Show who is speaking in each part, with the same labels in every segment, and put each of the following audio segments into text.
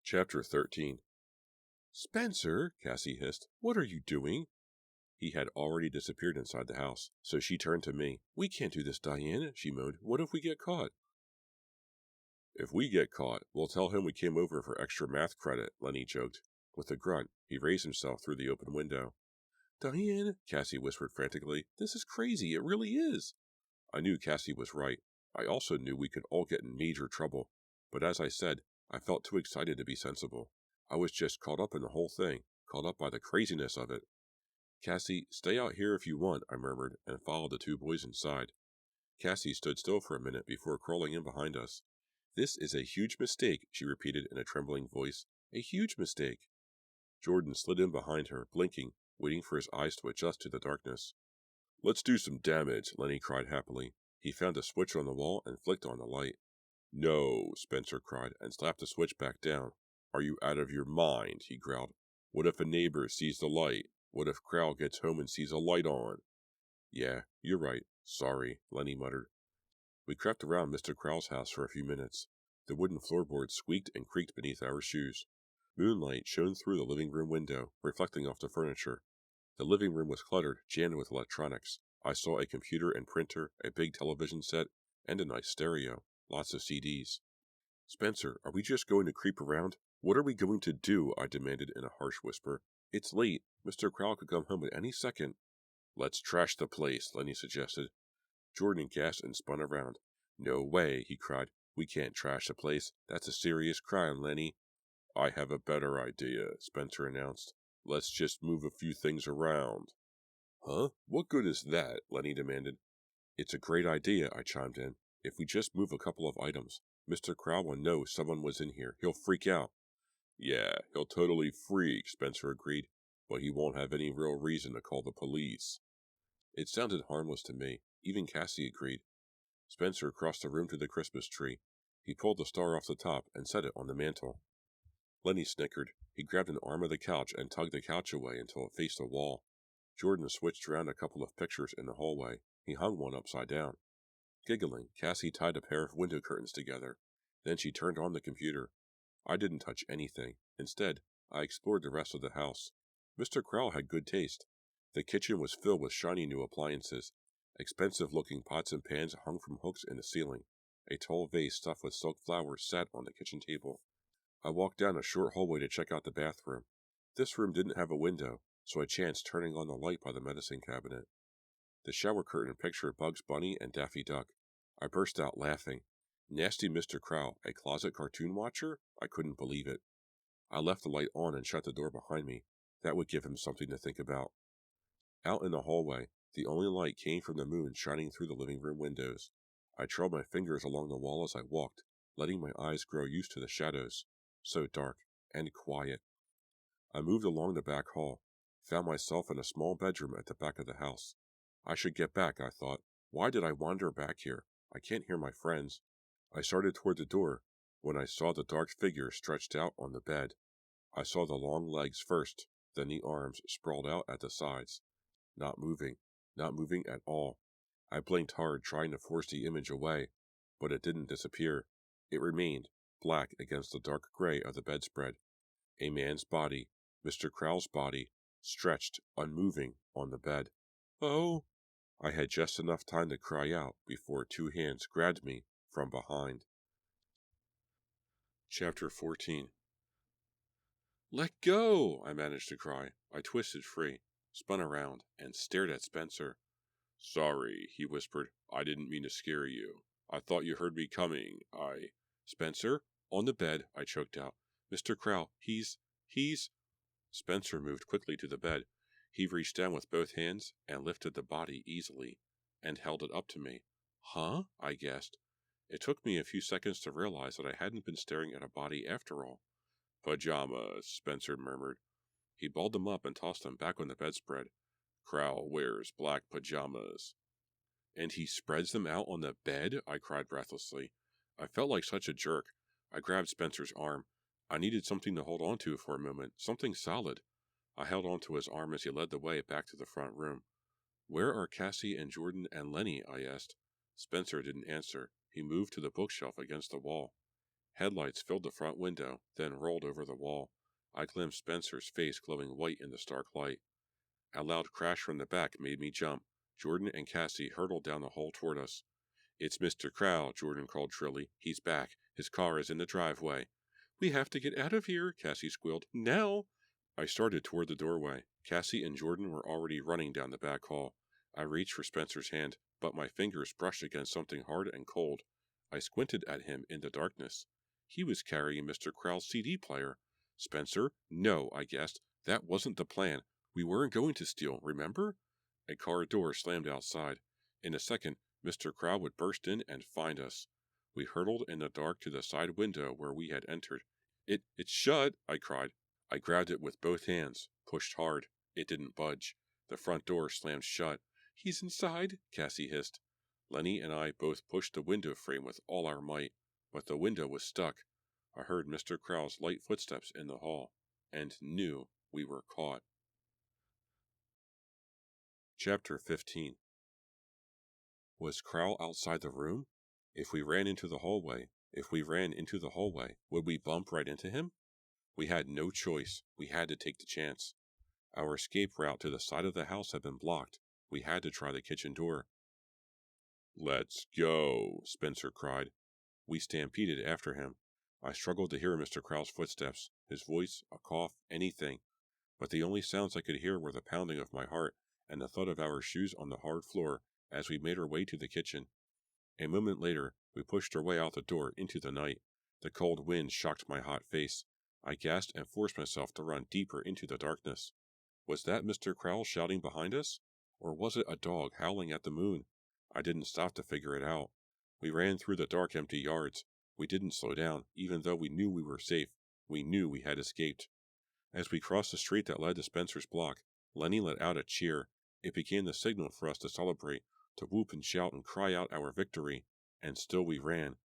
Speaker 1: Chapter 13. "Spencer," Cassie hissed, "what are you doing?" He had already disappeared inside the house, so she turned to me. "We can't do this, Diane," she moaned. "What if we get caught?" "If we get caught, we'll tell him we came over for extra math credit," Lenny joked. With a grunt, he raised himself through the open window. "Diane," Cassie whispered frantically, "this is crazy, it really is." I knew Cassie was right. I also knew we could all get in major trouble. But as I said, I felt too excited to be sensible. I was just caught up in the whole thing, caught up by the craziness of it. "Cassie, stay out here if you want," I murmured, and followed the two boys inside. Cassie stood still for a minute before crawling in behind us. "This is a huge mistake," she repeated in a trembling voice. "A huge mistake." Jordan slid in behind her, blinking, waiting for his eyes to adjust to the darkness. "Let's do some damage," Lenny cried happily. He found a switch on the wall and flicked on the light. "No," Spencer cried, and slapped the switch back down. "Are you out of your mind?" he growled. "What if a neighbor sees the light? What if Crowell gets home and sees a light on?" "Yeah, you're right. Sorry," Lenny muttered. We crept around Mr. Crowell's house for a few minutes. The wooden floorboards squeaked and creaked beneath our shoes. Moonlight shone through the living room window, reflecting off the furniture. The living room was cluttered, jammed with electronics. I saw a computer and printer, a big television set, and a nice stereo. Lots of CDs. "Spencer, are we just going to creep around? What are we going to do?" I demanded in a harsh whisper. "It's late. Mr. Crowell could come home at any second." "Let's trash the place," Lenny suggested. Jordan gasped and spun around. "No way," he cried. "We can't trash the place. That's a serious crime, Lenny." "I have a better idea," Spencer announced. "Let's just move a few things around." "Huh? What good is that?" Lenny demanded. "It's a great idea," I chimed in. "If we just move a couple of items, Mr. Crowell will know someone was in here. He'll freak out." "Yeah, he'll totally freak," Spencer agreed, "but he won't have any real reason to call the police." It sounded harmless to me. Even Cassie agreed. Spencer crossed the room to the Christmas tree. He pulled the star off the top and set it on the mantel. Lenny snickered. He grabbed an arm of the couch and tugged the couch away until it faced the wall. Jordan switched around a couple of pictures in the hallway. He hung one upside down. Giggling, Cassie tied a pair of window curtains together. Then she turned on the computer. I didn't touch anything. Instead, I explored the rest of the house. Mr. Crowell had good taste. The kitchen was filled with shiny new appliances. Expensive-looking pots and pans hung from hooks in the ceiling. A tall vase stuffed with silk flowers sat on the kitchen table. I walked down a short hallway to check out the bathroom. This room didn't have a window, so I chanced turning on the light by the medicine cabinet. The shower curtain pictured Bugs Bunny and Daffy Duck. I burst out laughing. Nasty Mr. Crowell, a closet cartoon watcher? I couldn't believe it. I left the light on and shut the door behind me. That would give him something to think about. Out in the hallway, the only light came from the moon shining through the living room windows. I trailed my fingers along the wall as I walked, letting my eyes grow used to the shadows. So dark and quiet. I moved along the back hall, found myself in a small bedroom at the back of the house. I should get back, I thought. Why did I wander back here? I can't hear my friends. I started toward the door when I saw the dark figure stretched out on the bed. I saw the long legs first, then the arms sprawled out at the sides. Not moving at all. I blinked hard, trying to force the image away, but it didn't disappear. It remained, black against the dark gray of the bedspread. A man's body, Mr. Crowell's body, stretched, unmoving, on the bed. "Oh!" I had just enough time to cry out before two hands grabbed me from behind. Chapter 14. "Let go!" I managed to cry. I twisted free, spun around, and stared at Spencer. "Sorry," he whispered. "I didn't mean to scare you. I thought you heard me coming. Spencer? On the bed," I choked out. "Mr. Crowell, he's... Spencer moved quickly to the bed. He reached down with both hands and lifted the body easily, and held it up to me. "Huh?" I gasped. It took me a few seconds to realize that I hadn't been staring at a body after all. "Pajamas," Spencer murmured. He balled them up and tossed them back on the bedspread. "Crowell wears black pajamas." "And he spreads them out on the bed?" I cried breathlessly. I felt like such a jerk. I grabbed Spencer's arm. I needed something to hold on to for a moment, something solid. I held on to his arm as he led the way back to the front room. "Where are Cassie and Jordan and Lenny?" I asked. Spencer didn't answer. He moved to the bookshelf against the wall. Headlights filled the front window, then rolled over the wall. I glimpsed Spencer's face glowing white in the stark light. A loud crash from the back made me jump. Jordan and Cassie hurtled down the hall toward us. "It's Mr. Crowell," Jordan called shrilly. "He's back. His car is in the driveway." "We have to get out of here," Cassie squealed. "Now!" I started toward the doorway. Cassie and Jordan were already running down the back hall. I reached for Spencer's hand, but my fingers brushed against something hard and cold. I squinted at him in the darkness. He was carrying Mr. Crowell's CD player. "Spencer, no," I gasped. "That wasn't the plan. We weren't going to steal, remember?" A car door slammed outside. In a second, Mr. Crowell would burst in and find us. We hurtled in the dark to the side window where we had entered. It's shut," I cried. I grabbed it with both hands, pushed hard. It didn't budge. The front door slammed shut. "He's inside," Cassie hissed. Lenny and I both pushed the window frame with all our might, but the window was stuck. I heard Mr. Crowell's light footsteps in the hall, and knew we were caught. Chapter 15. Was Crowell outside the room? If we ran into the hallway, would we bump right into him? We had no choice. We had to take the chance. Our escape route to the side of the house had been blocked. We had to try the kitchen door. "Let's go," Spencer cried. We stampeded after him. I struggled to hear Mr. Crowell's footsteps, his voice, a cough, anything. But the only sounds I could hear were the pounding of my heart and the thud of our shoes on the hard floor as we made our way to the kitchen. A moment later, we pushed our way out the door into the night. The cold wind shocked my hot face. I gasped and forced myself to run deeper into the darkness. Was that Mr. Crowell shouting behind us? Or was it a dog howling at the moon? I didn't stop to figure it out. We ran through the dark, empty yards. We didn't slow down, even though we knew we were safe. We knew we had escaped. As we crossed the street that led to Spencer's block, Lenny let out a cheer. It became the signal for us to celebrate, to whoop and shout and cry out our victory. And still we ran.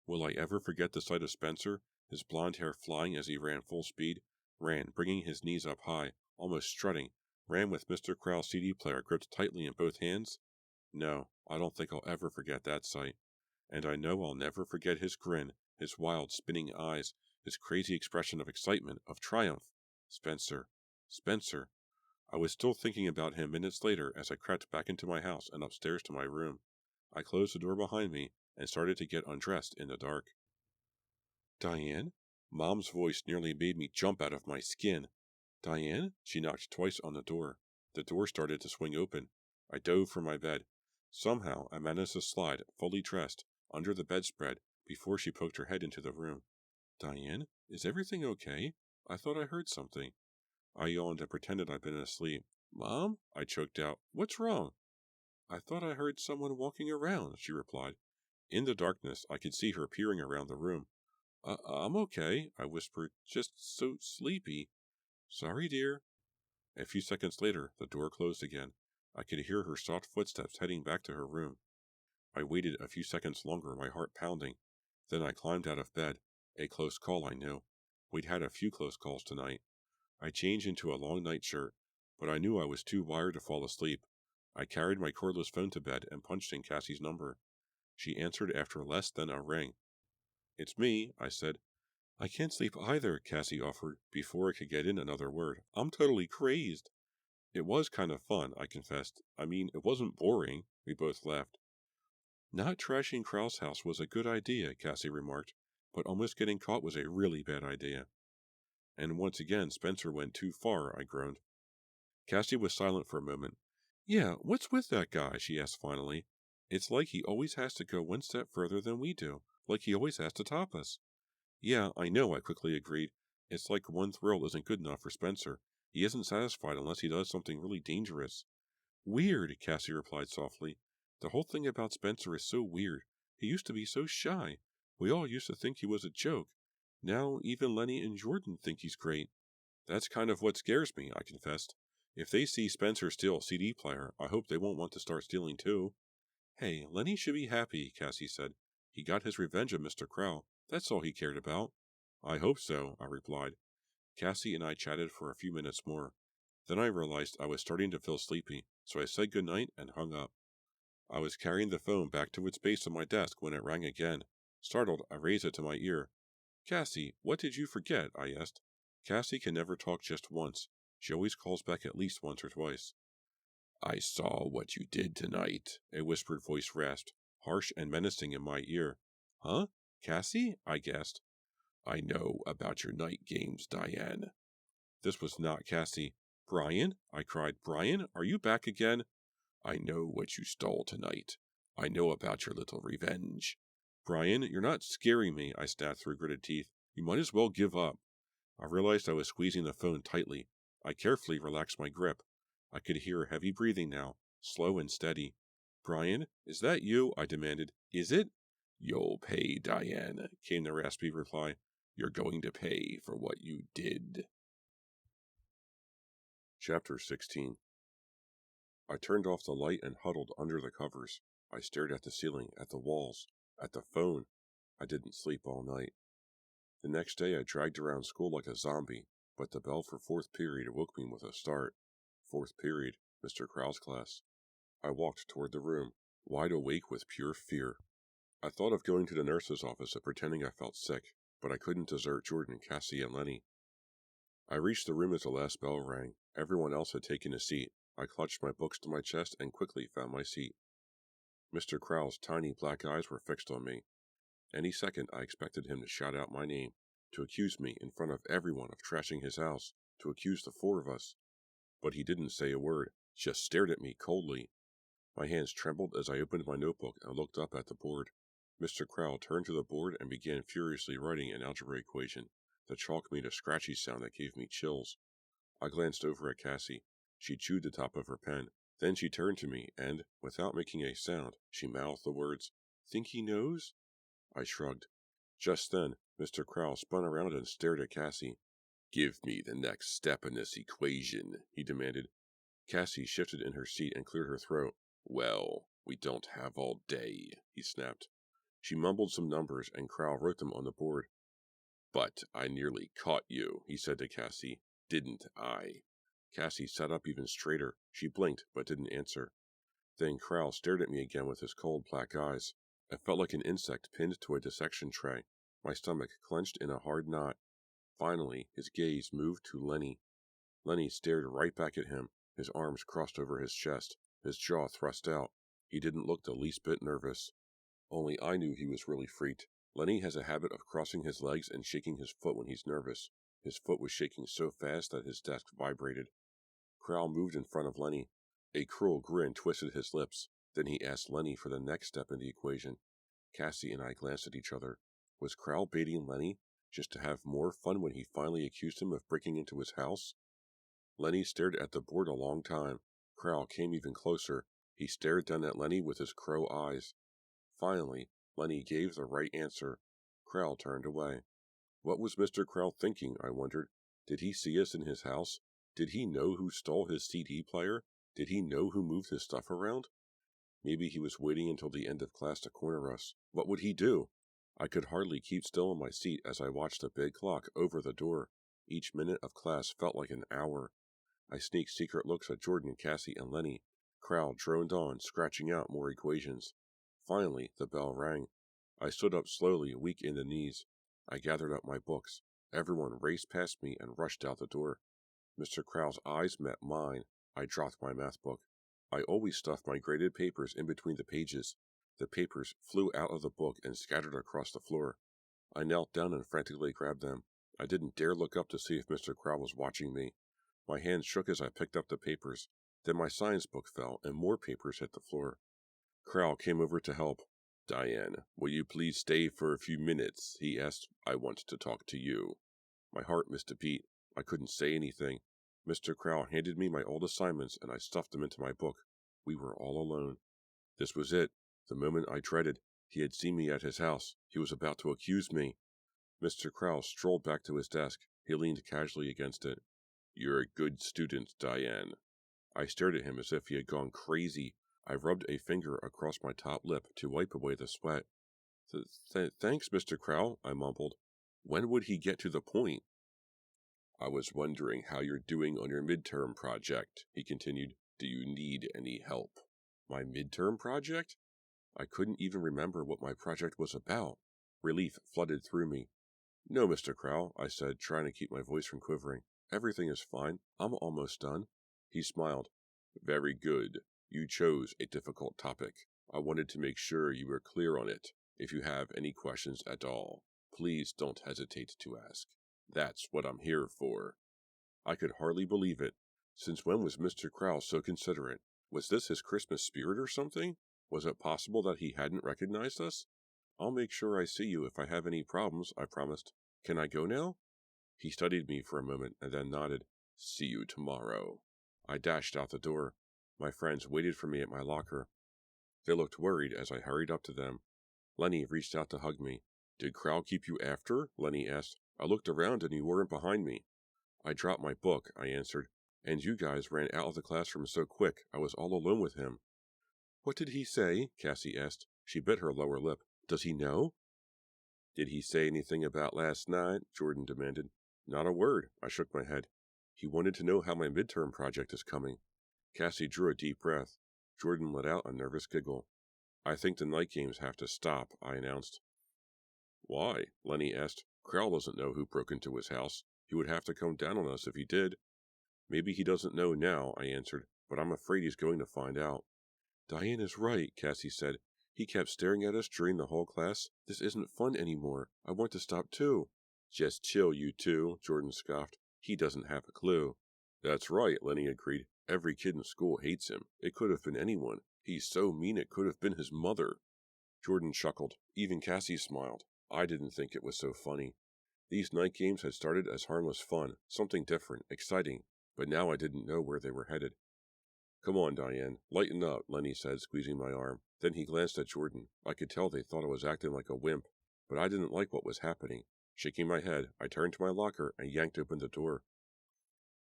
Speaker 1: Will I ever forget the sight of Spencer, his blonde hair flying as he ran full speed, ran, bringing his knees up high, almost strutting, ran with Mr. Crowell's CD player gripped tightly in both hands? No, I don't think I'll ever forget that sight. And I know I'll never forget his grin, his wild, spinning eyes, his crazy expression of excitement, of triumph. Spencer. Spencer. I was still thinking about him minutes later as I crept back into my house and upstairs to my room. I closed the door behind me and started to get undressed in the dark. "Diane?" Mom's voice nearly made me jump out of my skin. "Diane?" She knocked twice on the door. The door started to swing open. I dove from my bed. Somehow I managed to slide, fully dressed, under the bedspread before she poked her head into the room. "Diane, is everything okay? I thought I heard something." I yawned and pretended I'd been asleep. "Mom?" I choked out. "What's wrong?" "I thought I heard someone walking around," she replied. In the darkness, I could see her peering around the room. I'm okay," I whispered, "just so sleepy." "Sorry, dear." A few seconds later, the door closed again. I could hear her soft footsteps heading back to her room. I waited a few seconds longer, my heart pounding. Then I climbed out of bed. A close call, I knew. We'd had a few close calls tonight. I changed into a long nightshirt, but I knew I was too wired to fall asleep. I carried my cordless phone to bed and punched in Cassie's number. She answered after less than a ring. "It's me," I said. "I can't sleep either," Cassie offered, before I could get in another word. "I'm totally crazed." "It was kind of fun," I confessed. "I mean, it wasn't boring." We both laughed. "Not trashing Krauss' house was a good idea," Cassie remarked, "but almost getting caught was a really bad idea." "And once again, Spencer went too far," I groaned. Cassie was silent for a moment. "Yeah, what's with that guy?" she asked finally. "It's like he always has to go one step further than we do, like he always has to top us." "Yeah, I know," I quickly agreed. "It's like one thrill isn't good enough for Spencer. He isn't satisfied unless he does something really dangerous." "Weird," Cassie replied softly. "The whole thing about Spencer is so weird. He used to be so shy. We all used to think he was a joke. Now even Lenny and Jordan think he's great." "That's kind of what scares me," I confessed. "If they see Spencer steal a CD player, I hope they won't want to start stealing too." "Hey, Lenny should be happy," Cassie said. "He got his revenge of Mr. Crowell. That's all he cared about." "I hope so," I replied. Cassie and I chatted for a few minutes more. Then I realized I was starting to feel sleepy, so I said goodnight and hung up. I was carrying the phone back to its base on my desk when it rang again. Startled, I raised it to my ear. "Cassie, what did you forget?" I asked. Cassie can never talk just once. She always calls back at least once or twice. "I saw what you did tonight," a whispered voice rasped, harsh and menacing in my ear. "Huh? Cassie?" I gasped. "I know about your night games, Diane." This was not Cassie. "Brian?" I cried. "Brian, are you back again?" "I know what you stole tonight. I know about your little revenge." "Brian, you're not scaring me," I snapped through gritted teeth. "You might as well give up." I realized I was squeezing the phone tightly. I carefully relaxed my grip. I could hear heavy breathing now, slow and steady. "Brian, is that you?" I demanded. "Is it?" "You'll pay, Diane," came the raspy reply. "You're going to pay for what you did." Chapter 16. I turned off the light and huddled under the covers. I stared at the ceiling, at the walls, at the phone. I didn't sleep all night. The next day I dragged around school like a zombie, but the bell for fourth period woke me with a start. Fourth period, Mr. Crowell's class. I walked toward the room, wide awake with pure fear. I thought of going to the nurse's office and pretending I felt sick, but I couldn't desert Jordan, Cassie, and Lenny. I reached the room as the last bell rang. Everyone else had taken a seat. I clutched my books to my chest and quickly found my seat. Mr. Crowell's tiny black eyes were fixed on me. Any second I expected him to shout out my name, to accuse me in front of everyone of trashing his house, to accuse the four of us. But he didn't say a word, just stared at me coldly. My hands trembled as I opened my notebook and looked up at the board. Mr. Crowell turned to the board and began furiously writing an algebra equation. The chalk made a scratchy sound that gave me chills. I glanced over at Cassie. She chewed the top of her pen. Then she turned to me and, without making a sound, she mouthed the words, "Think he knows?" I shrugged. Just then, Mr. Crowell spun around and stared at Cassie. "Give me the next step in this equation," he demanded. Cassie shifted in her seat and cleared her throat. "Well, we don't have all day," he snapped. She mumbled some numbers, and Crowell wrote them on the board. "But I nearly caught you," he said to Cassie. "Didn't I?" Cassie sat up even straighter. She blinked, but didn't answer. Then Crowell stared at me again with his cold black eyes. I felt like an insect pinned to a dissection tray. My stomach clenched in a hard knot. Finally, his gaze moved to Lenny. Lenny stared right back at him, his arms crossed over his chest, his jaw thrust out. He didn't look the least bit nervous. Only I knew he was really freaked. Lenny has a habit of crossing his legs and shaking his foot when he's nervous. His foot was shaking so fast that his desk vibrated. Crowell moved in front of Lenny. A cruel grin twisted his lips. Then he asked Lenny for the next step in the equation. Cassie and I glanced at each other. Was Crowell baiting Lenny just to have more fun when he finally accused him of breaking into his house? Lenny stared at the board a long time. Crowell came even closer. He stared down at Lenny with his crow eyes. Finally, Lenny gave the right answer. Crowell turned away. What was Mr. Crowell thinking, I wondered? Did he see us in his house? Did he know who stole his CD player? Did he know who moved his stuff around? Maybe he was waiting until the end of class to corner us. What would he do? I could hardly keep still in my seat as I watched the big clock over the door. Each minute of class felt like an hour. I sneaked secret looks at Jordan, Cassie, and Lenny. Crowell droned on, scratching out more equations. Finally, the bell rang. I stood up slowly, weak in the knees. I gathered up my books. Everyone raced past me and rushed out the door. Mr. Crowell's eyes met mine. I dropped my math book. I always stuffed my graded papers in between the pages. The papers flew out of the book and scattered across the floor. I knelt down and frantically grabbed them. I didn't dare look up to see if Mr. Crowell was watching me. My hands shook as I picked up the papers. Then my science book fell, and more papers hit the floor. Crowell came over to help. "Diane, will you please stay for a few minutes?" he asked. "I want to talk to you." My heart missed a beat. I couldn't say anything. Mr. Crowell handed me my old assignments, and I stuffed them into my book. We were all alone. This was it, the moment I dreaded. He had seen me at his house. He was about to accuse me. Mr. Crowell strolled back to his desk. He leaned casually against it. "You're a good student, Diane." I stared at him as if he had gone crazy. I rubbed a finger across my top lip to wipe away the sweat. Thanks, Mr. Crowell," I mumbled. When would he get to the point? I was wondering how you're doing on your midterm project, he continued. Do you need any help? My midterm project? I couldn't even remember what my project was about. Relief flooded through me. No, Mr. Crowell, I said, trying to keep my voice from quivering. Everything is fine. I'm almost done. He smiled. Very good. You chose a difficult topic. I wanted to make sure you were clear on it. If you have any questions at all, please don't hesitate to ask. That's what I'm here for. I could hardly believe it. Since when was Mr. Crowell so considerate? Was this his Christmas spirit or something? Was it possible that he hadn't recognized us? I'll make sure I see you if I have any problems, I promised. Can I go now? He studied me for a moment and then nodded. See you tomorrow. I dashed out the door. My friends waited for me at my locker. They looked worried as I hurried up to them. Lenny reached out to hug me. Did Crowell keep you after? Lenny asked. I looked around and you weren't behind me. I dropped my book, I answered, and you guys ran out of the classroom so quick I was all alone with him. What did he say? Cassie asked. She bit her lower lip. Does he know? Did he say anything about last night? Jordan demanded. Not a word. I shook my head. He wanted to know how my midterm project is coming. Cassie drew a deep breath. Jordan let out a nervous giggle. I think the night games have to stop, I announced. Why? Lenny asked. Crowell doesn't know who broke into his house. He would have to come down on us if he did. Maybe he doesn't know now, I answered, but I'm afraid he's going to find out. Diane is right, Cassie said. He kept staring at us during the whole class. This isn't fun anymore. I want to stop too. Just chill, you two, Jordan scoffed. He doesn't have a clue. That's right, Lenny agreed. Every kid in school hates him. It could have been anyone. He's so mean it could have been his mother. Jordan chuckled. Even Cassie smiled. I didn't think it was so funny. These night games had started as harmless fun, something different, exciting, but now I didn't know where they were headed. Come on, Diane, lighten up, Lenny said, squeezing my arm. Then he glanced at Jordan. I could tell they thought I was acting like a wimp, but I didn't like what was happening. Shaking my head, I turned to my locker and yanked open the door.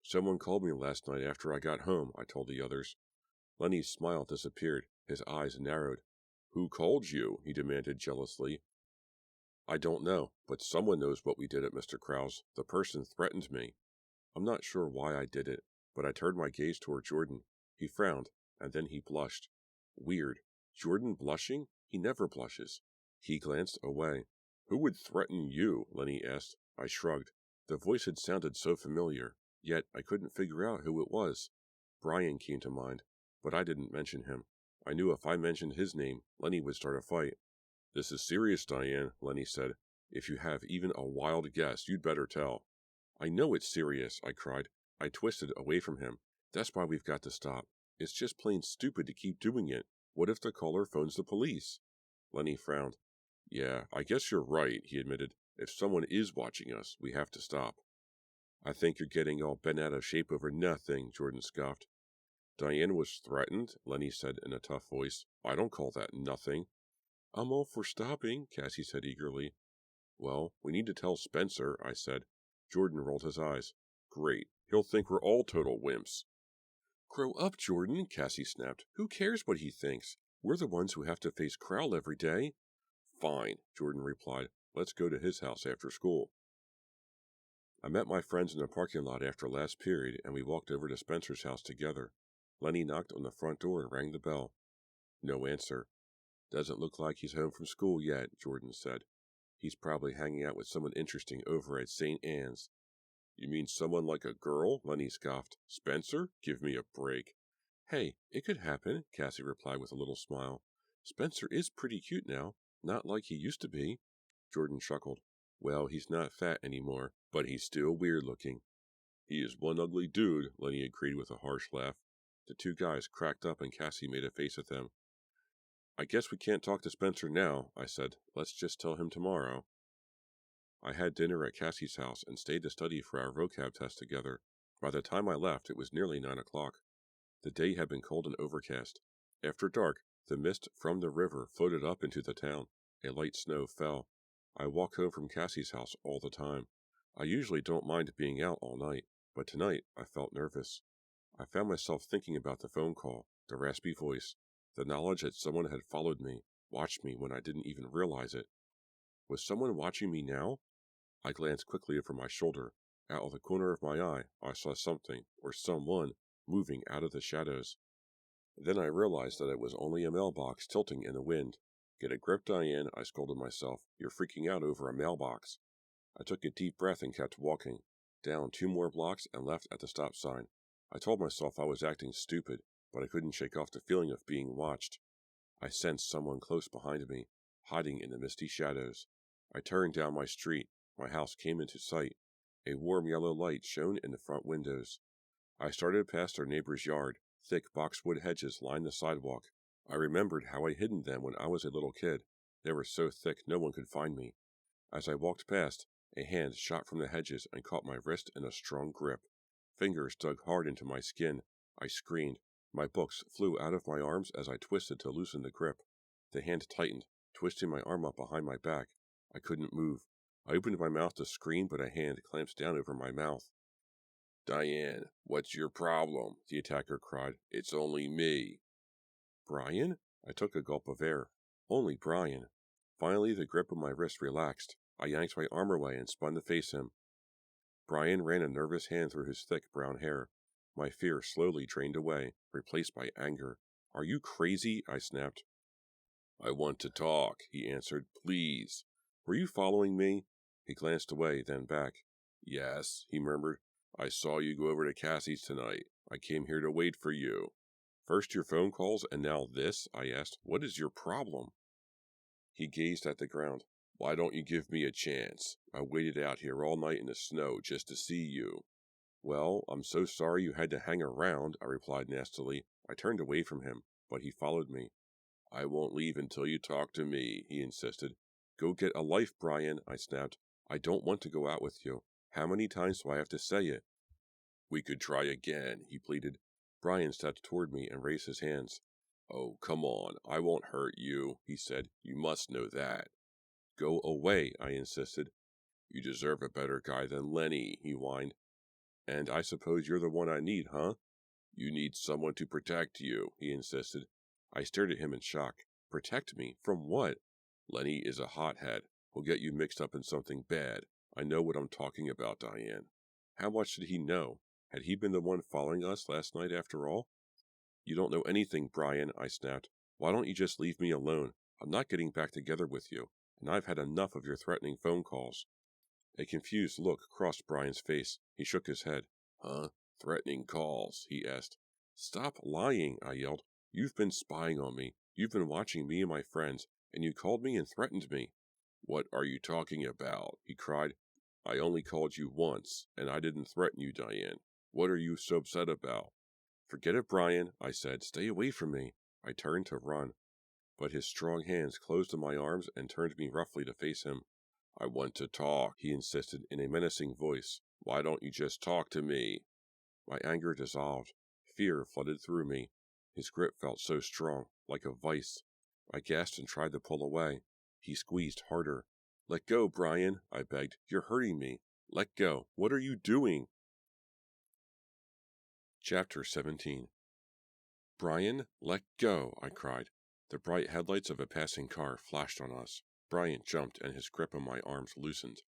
Speaker 1: Someone called me last night after I got home, I told the others. Lenny's smile disappeared. His eyes narrowed. Who called you? He demanded jealously. I don't know, but someone knows what we did at Mr. Crowell's. The person threatened me. I'm not sure why I did it, but I turned my gaze toward Jordan. He frowned, and then he blushed. Weird. Jordan blushing? He never blushes. He glanced away. Who would threaten you? Lenny asked. I shrugged. The voice had sounded so familiar, yet I couldn't figure out who it was. Brian came to mind, but I didn't mention him. I knew if I mentioned his name, Lenny would start a fight. This is serious, Diane, Lenny said. If you have even a wild guess, you'd better tell. I know it's serious, I cried. I twisted away from him. That's why we've got to stop. It's just plain stupid to keep doing it. What if the caller phones the police? Lenny frowned. Yeah, I guess you're right, he admitted. If someone is watching us, we have to stop. I think you're getting all bent out of shape over nothing, Jordan scoffed. Diane was threatened, Lenny said in a tough voice. I don't call that nothing. I'm all for stopping, Cassie said eagerly. Well, we need to tell Spencer, I said. Jordan rolled his eyes. Great. He'll think we're all total wimps. Grow up, Jordan, Cassie snapped. Who cares what he thinks? We're the ones who have to face Crowell every day. Fine, Jordan replied. Let's go to his house after school. I met my friends in the parking lot after last period, and we walked over to Spencer's house together. Lenny knocked on the front door and rang the bell. No answer. Doesn't look like he's home from school yet, Jordan said. He's probably hanging out with someone interesting over at St. Anne's. You mean someone like a girl? Lenny scoffed. Spencer? Give me a break. Hey, it could happen, Cassie replied with a little smile. Spencer is pretty cute now, not like he used to be. Jordan chuckled. Well, he's not fat anymore, but he's still weird looking. He is one ugly dude, Lenny agreed with a harsh laugh. The two guys cracked up and Cassie made a face at them. I guess we can't talk to Spencer now, I said. Let's just tell him tomorrow. I had dinner at Cassie's house and stayed to study for our vocab test together. By the time I left, it was nearly 9 o'clock. The day had been cold and overcast. After dark, the mist from the river floated up into the town. A light snow fell. I walked home from Cassie's house all the time. I usually don't mind being out all night, but tonight I felt nervous. I found myself thinking about the phone call, the raspy voice, the knowledge that someone had followed me, watched me when I didn't even realize it. Was someone watching me now? I glanced quickly over my shoulder. Out of the corner of my eye, I saw something, or someone, moving out of the shadows. Then I realized that it was only a mailbox tilting in the wind. Get a grip, Diane, I scolded myself. You're freaking out over a mailbox. I took a deep breath and kept walking. Down 2 more blocks and left at the stop sign. I told myself I was acting stupid, but I couldn't shake off the feeling of being watched. I sensed someone close behind me, hiding in the misty shadows. I turned down my street. My house came into sight. A warm yellow light shone in the front windows. I started past our neighbor's yard. Thick boxwood hedges lined the sidewalk. I remembered how I hidden them when I was a little kid. They were so thick no one could find me. As I walked past, a hand shot from the hedges and caught my wrist in a strong grip. Fingers dug hard into my skin. I screamed. My books flew out of my arms as I twisted to loosen the grip. The hand tightened, twisting my arm up behind my back. I couldn't move. I opened my mouth to scream, but a hand clamped down over my mouth. Diane, what's your problem? The attacker cried. It's only me. Brian? I took a gulp of air. Only Brian. Finally, the grip of my wrist relaxed. I yanked my arm away and spun to face him. Brian ran a nervous hand through his thick brown hair. My fear slowly drained away, replaced by anger. Are you crazy? I snapped. I want to talk, he answered. Please. Were you following me? He glanced away, then back. Yes, he murmured. I saw you go over to Cassie's tonight. I came here to wait for you. First your phone calls, and now this? I asked. What is your problem? He gazed at the ground. Why don't you give me a chance? I waited out here all night in the snow just to see you. Well, I'm so sorry you had to hang around, I replied nastily. I turned away from him, but he followed me. I won't leave until you talk to me, he insisted. Go get a life, Brian, I snapped. I don't want to go out with you. How many times do I have to say it? We could try again, he pleaded. Brian stepped toward me and raised his hands. Oh, come on, I won't hurt you, he said. You must know that. Go away, I insisted. You deserve a better guy than Lenny, he whined. And I suppose you're the one I need, huh? You need someone to protect you, he insisted. I stared at him in shock. Protect me? From what? Lenny is a hothead. He'll get you mixed up in something bad. I know what I'm talking about, Diane. How much did he know? Had he been the one following us last night after all? You don't know anything, Brian, I snapped. Why don't you just leave me alone? I'm not getting back together with you, and I've had enough of your threatening phone calls. A confused look crossed Brian's face. He shook his head. Huh? Threatening calls? He asked. Stop lying, I yelled. You've been spying on me. You've been watching me and my friends, and you called me and threatened me. What are you talking about? He cried. I only called you once, and I didn't threaten you, Diane. What are you so upset about? Forget it, Brian, I said. Stay away from me. I turned to run, but his strong hands closed on my arms and turned me roughly to face him. I want to talk, he insisted in a menacing voice. Why don't you just talk to me? My anger dissolved. Fear flooded through me. His grip felt so strong, like a vice. I gasped and tried to pull away. He squeezed harder. Let go, Brian, I begged. You're hurting me. Let go. What are you doing? Chapter 17. Brian, let go, I cried. The bright headlights of a passing car flashed on us. Brian jumped and his grip on my arms loosened.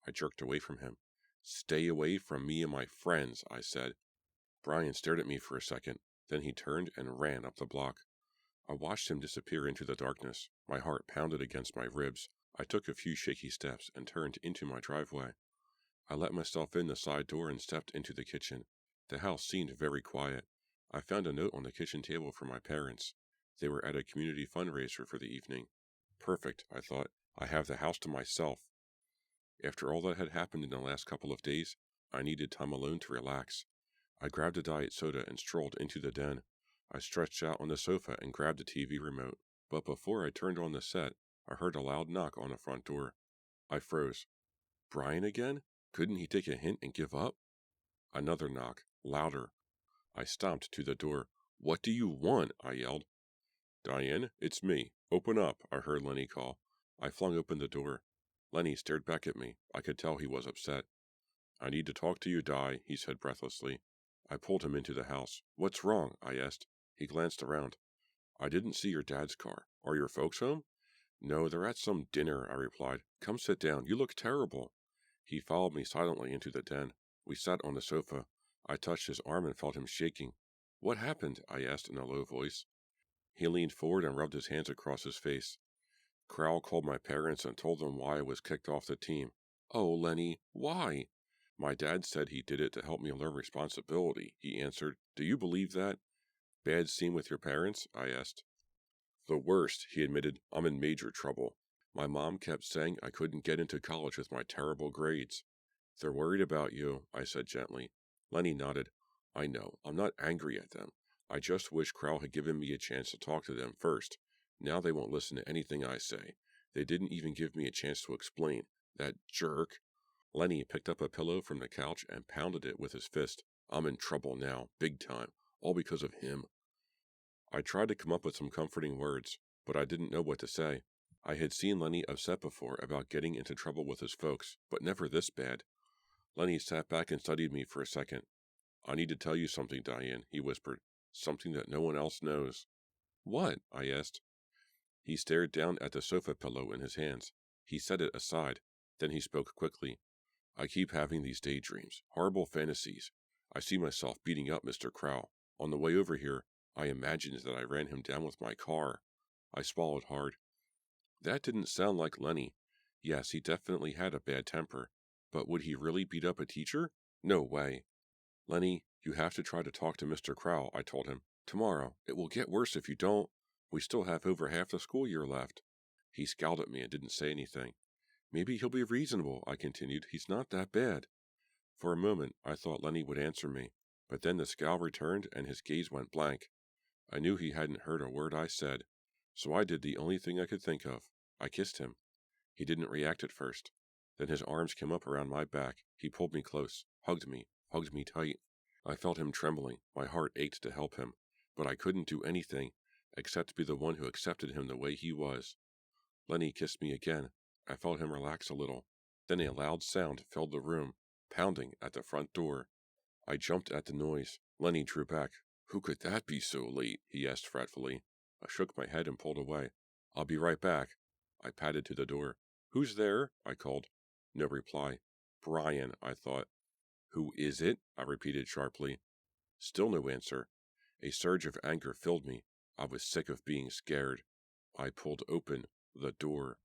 Speaker 1: I jerked away from him. Stay away from me and my friends, I said. Brian stared at me for a second. Then he turned and ran up the block. I watched him disappear into the darkness. My heart pounded against my ribs. I took a few shaky steps and turned into my driveway. I let myself in the side door and stepped into the kitchen. The house seemed very quiet. I found a note on the kitchen table for my parents. They were at a community fundraiser for the evening. Perfect, I thought. I have the house to myself. After all that had happened in the last couple of days, I needed time alone to relax. I grabbed a diet soda and strolled into the den. I stretched out on the sofa and grabbed the TV remote. But before I turned on the set, I heard a loud knock on the front door. I froze. Brian again? Couldn't he take a hint and give up? Another knock, louder. I stomped to the door. What do you want? I yelled. Diane, it's me. Open up, I heard Lenny call. I flung open the door. Lenny stared back at me. I could tell he was upset. I need to talk to you, Di, he said breathlessly. I pulled him into the house. What's wrong? I asked. He glanced around. I didn't see your dad's car. Are your folks home? No, they're at some dinner, I replied. Come sit down. You look terrible. He followed me silently into the den. We sat on the sofa. I touched his arm and felt him shaking. "What happened?" I asked in a low voice. He leaned forward and rubbed his hands across his face. "Crowell called my parents and told them why I was kicked off the team." "Oh, Lenny, why?" "My dad said he did it to help me learn responsibility," he answered. "Do you believe that?" "Bad scene with your parents?" I asked. "The worst," he admitted. "I'm in major trouble. My mom kept saying I couldn't get into college with my terrible grades." "They're worried about you," I said gently. Lenny nodded. "I know. I'm not angry at them. I just wish Crowell had given me a chance to talk to them first. Now they won't listen to anything I say. They didn't even give me a chance to explain. That jerk." Lenny picked up a pillow from the couch and pounded it with his fist. "I'm in trouble now, big time, all because of him." I tried to come up with some comforting words, but I didn't know what to say. I had seen Lenny upset before about getting into trouble with his folks, but never this bad. Lenny sat back and studied me for a second. "I need to tell you something, Diane," he whispered. "Something that no one else knows." "What?" I asked. He stared down at the sofa pillow in his hands. He set it aside. Then he spoke quickly. "I keep having these daydreams, horrible fantasies. I see myself beating up Mr. Crowell. On the way over here, I imagined that I ran him down with my car." I swallowed hard. That didn't sound like Lenny. Yes, he definitely had a bad temper. But would he really beat up a teacher? No way. "Lenny, you have to try to talk to Mr. Crowell," I told him. "Tomorrow. It will get worse if you don't. We still have over half the school year left." He scowled at me and didn't say anything. "Maybe he'll be reasonable," I continued. "He's not that bad." For a moment, I thought Lenny would answer me, but then the scowl returned and his gaze went blank. I knew he hadn't heard a word I said, so I did the only thing I could think of. I kissed him. He didn't react at first. Then his arms came up around my back. He pulled me close, hugged me tight. I felt him trembling. My heart ached to help him, but I couldn't do anything except be the one who accepted him the way he was. Lenny kissed me again. I felt him relax a little. Then a loud sound filled the room, pounding at the front door. I jumped at the noise. Lenny drew back. "Who could that be so late?" he asked fretfully. I shook my head and pulled away. "I'll be right back." I padded to the door. "Who's there?" I called. No reply. Brian, I thought. "Who is it?" I repeated sharply. Still no answer. A surge of anger filled me. I was sick of being scared. I pulled open the door.